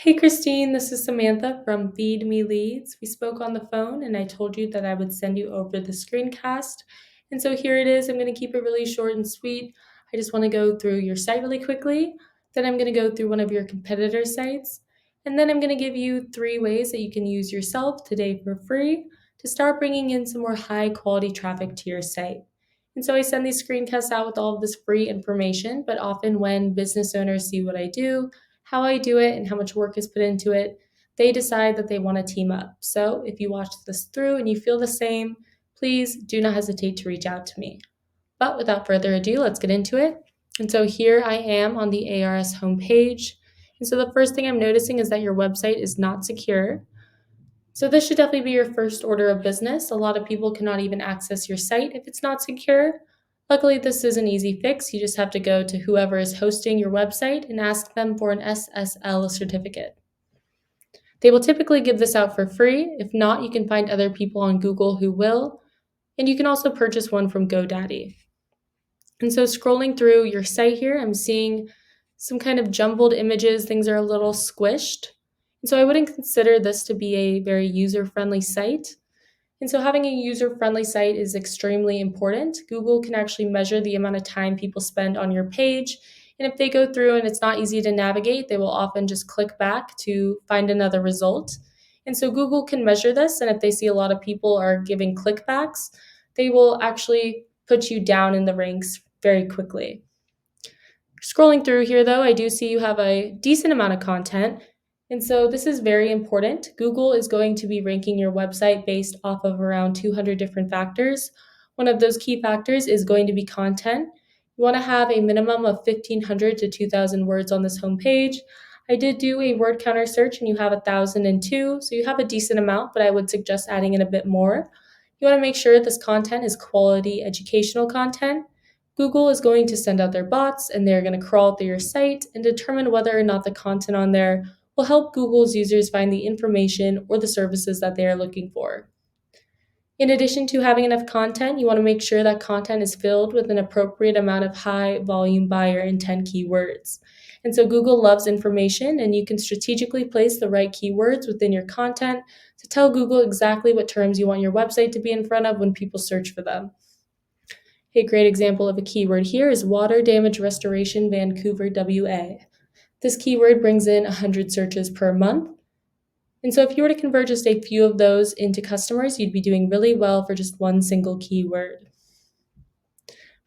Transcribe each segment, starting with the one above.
Hey Christine, this is Samantha from Feed Me Leads. We spoke on the phone and I told you that I would send you over the screencast. And so here it is. I'm going to keep it really short and sweet. I just want to go through your site really quickly. Then I'm going to go through one of your competitor sites. And then I'm going to give you 3 ways that you can use yourself today for free to start bringing in some more high quality traffic to your site. And so I send these screencasts out with all of this free information, but often when business owners see what I do, how I do it, and how much work is put into it, they decide that they want to team up. So if you watch this through and you feel the same, please do not hesitate to reach out to me. But without further ado, let's get into it. And so here I am on the ARS homepage. And so the first thing I'm noticing is that your website is not secure. So this should definitely be your first order of business. A lot of people cannot even access your site if it's not secure. Luckily, this is an easy fix. You just have to go to whoever is hosting your website and ask them for an SSL certificate. They will typically give this out for free. If not, you can find other people on Google who will, and you can also purchase one from GoDaddy. And so scrolling through your site here, I'm seeing some kind of jumbled images. Things are a little squished. And so I wouldn't consider this to be a very user-friendly site. And so having a user-friendly site is extremely important. Google can actually measure the amount of time people spend on your page. And if they go through and it's not easy to navigate, they will often just click back to find another result. And so Google can measure this. And if they see a lot of people are giving clickbacks, they will actually put you down in the ranks very quickly. Scrolling through here, though, I do see you have a decent amount of content. And so this is very important. Google is going to be ranking your website based off of around 200 different factors. One of those key factors is going to be content. You want to have a minimum of 1,500 to 2,000 words on this homepage. I did do a word counter search and you have 1,002, so you have a decent amount, but I would suggest adding in a bit more. You want to make sure this content is quality educational content. Google is going to send out their bots and they're going to crawl through your site and determine whether or not the content on there will help Google's users find the information or the services that they are looking for. In addition to having enough content, you want to make sure that content is filled with an appropriate amount of high volume buyer intent keywords. And so Google loves information, and you can strategically place the right keywords within your content to tell Google exactly what terms you want your website to be in front of when people search for them. A great example of a keyword here is water damage restoration Vancouver, WA. This keyword brings in 100 searches per month. And so if you were to convert just a few of those into customers, you'd be doing really well for just one single keyword.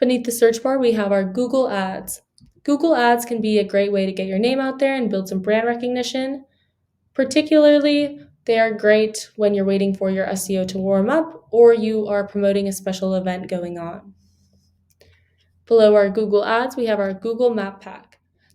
Beneath the search bar, we have our Google Ads. Google Ads can be a great way to get your name out there and build some brand recognition. Particularly, they are great when you're waiting for your SEO to warm up or you are promoting a special event going on. Below our Google Ads, we have our Google Map Pack.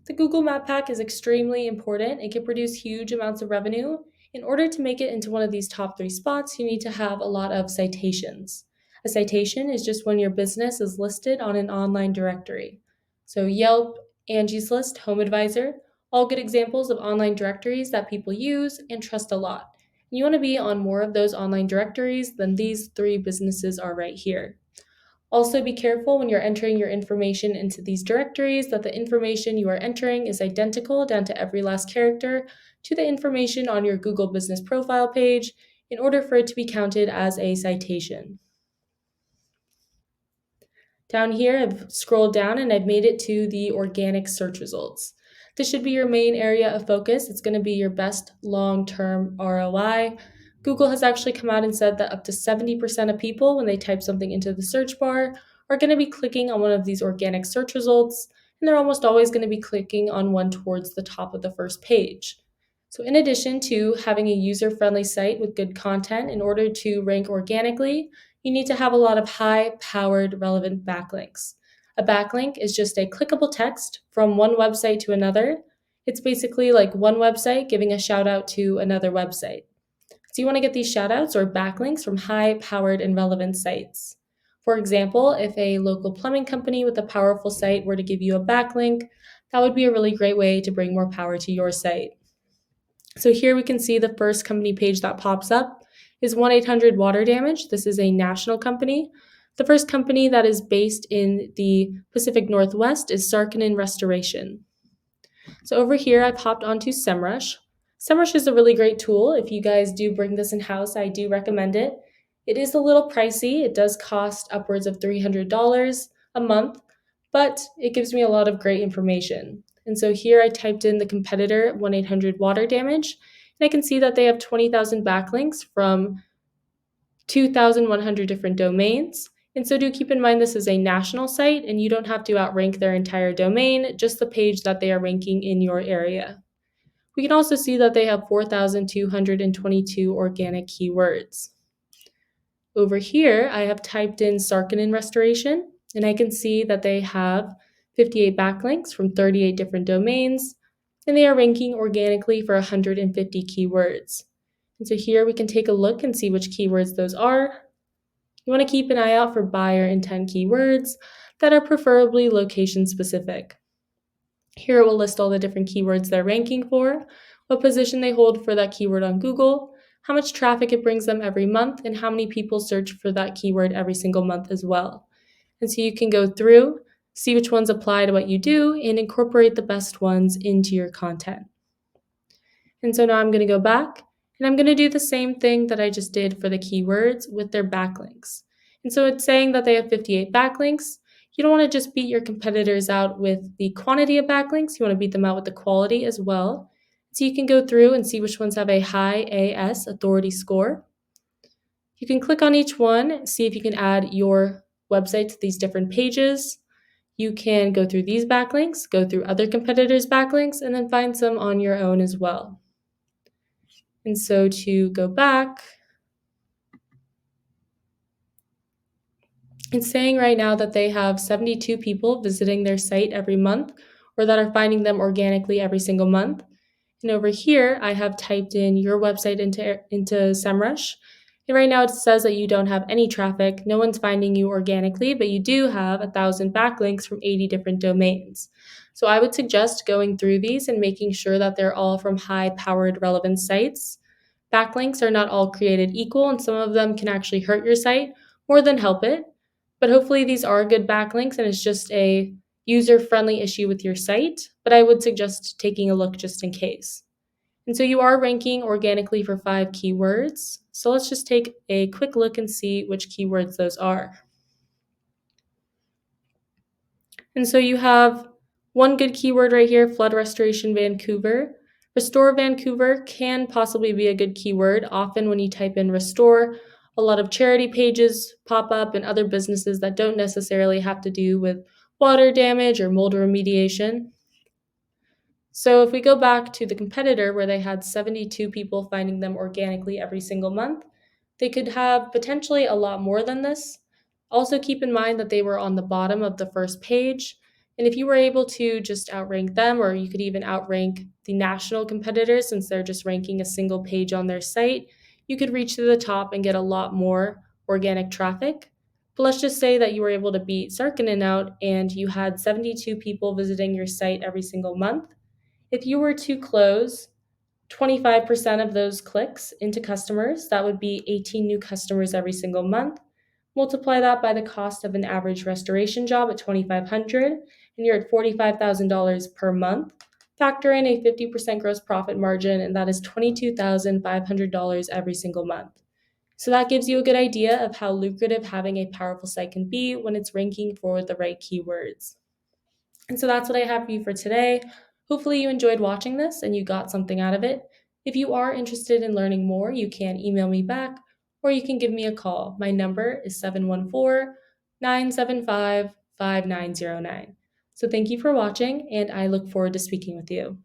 The Google Map Pack is extremely important. It can produce huge amounts of revenue. In order to make it into one of these top 3 spots, you need to have a lot of citations. A citation is just when your business is listed on an online directory. So Yelp, Angie's List, Home Advisor, all good examples of online directories that people use and trust a lot. You want to be on more of those online directories than these 3 businesses are right here. Also, be careful when you're entering your information into these directories that the information you are entering is identical down to every last character to the information on your Google Business Profile page in order for it to be counted as a citation. Down here, I've scrolled down and I've made it to the organic search results. This should be your main area of focus. It's going to be your best long-term ROI. Google has actually come out and said that up to 70% of people, when they type something into the search bar, are going to be clicking on one of these organic search results, and they're almost always going to be clicking on one towards the top of the first page. So in addition to having a user-friendly site with good content, in order to rank organically, you need to have a lot of high-powered relevant backlinks. A backlink is just a clickable text from one website to another. It's basically like one website giving a shout out to another website. So you want to get these shout outs or backlinks from high-powered and relevant sites. For example, if a local plumbing company with a powerful site were to give you a backlink, that would be a really great way to bring more power to your site. So here we can see the first company page that pops up is 1-800 Water Damage. This is a national company. The first company that is based in the Pacific Northwest is Sarkinen Restoration. So over here, I've hopped onto SEMrush. SEMrush is a really great tool. If you guys do bring this in-house, I do recommend it. It is a little pricey. It does cost upwards of $300 a month, but it gives me a lot of great information. And so here I typed in the competitor 1-800 water damage, and I can see that they have 20,000 backlinks from 2,100 different domains. And so do keep in mind this is a national site, and you don't have to outrank their entire domain, just the page that they are ranking in your area. We can also see that they have 4,222 organic keywords. Over here, I have typed in Sarkinen restoration, and I can see that they have 58 backlinks from 38 different domains, and they are ranking organically for 150 keywords. And so here we can take a look and see which keywords those are. You want to keep an eye out for buyer intent keywords that are preferably location specific. Here it will list all the different keywords they're ranking for, what position they hold for that keyword on Google, how much traffic it brings them every month, and how many people search for that keyword every single month as well. And so you can go through, see which ones apply to what you do, and incorporate the best ones into your content. And so now I'm going to go back, and I'm going to do the same thing that I just did for the keywords with their backlinks. And so it's saying that they have 58 backlinks. You don't want to just beat your competitors out with the quantity of backlinks. You want to beat them out with the quality as well. So you can go through and see which ones have a high AS authority score. You can click on each one, see if you can add your website to these different pages. You can go through these backlinks, go through other competitors' backlinks, and then find some on your own as well. And so to go back, it's saying right now that they have 72 people visiting their site every month, or that are finding them organically every single month. And over here, I have typed in your website into SEMrush. And right now it says that you don't have any traffic. No one's finding you organically, but you do have 1,000 backlinks from 80 different domains. So I would suggest going through these and making sure that they're all from high-powered relevant sites. Backlinks are not all created equal, and some of them can actually hurt your site more than help it. But hopefully these are good backlinks and it's just a user-friendly issue with your site, but I would suggest taking a look just in case. And so you are ranking organically for 5 keywords. So let's just take a quick look and see which keywords those are. And so you have one good keyword right here, flood restoration Vancouver. Restore Vancouver can possibly be a good keyword. Often when you type in restore, a lot of charity pages pop up and other businesses that don't necessarily have to do with water damage or mold remediation. So if we go back to the competitor where they had 72 people finding them organically every single month, they could have potentially a lot more than this. Also keep in mind that they were on the bottom of the first page. And if you were able to just outrank them, or you could even outrank the national competitors since they're just ranking a single page on their site, you could reach to the top and get a lot more organic traffic. But let's just say that you were able to beat Sarkinen out and you had 72 people visiting your site every single month. If you were to close 25% of those clicks into customers, that would be 18 new customers every single month. Multiply that by the cost of an average restoration job at $2,500, and you're at $45,000 per month. Factor in a 50% gross profit margin, and that is $22,500 every single month. So that gives you a good idea of how lucrative having a powerful site can be when it's ranking for the right keywords. And so that's what I have for you for today. Hopefully you enjoyed watching this and you got something out of it. If you are interested in learning more, you can email me back or you can give me a call. My number is 714-975-5909. So thank you for watching, and I look forward to speaking with you.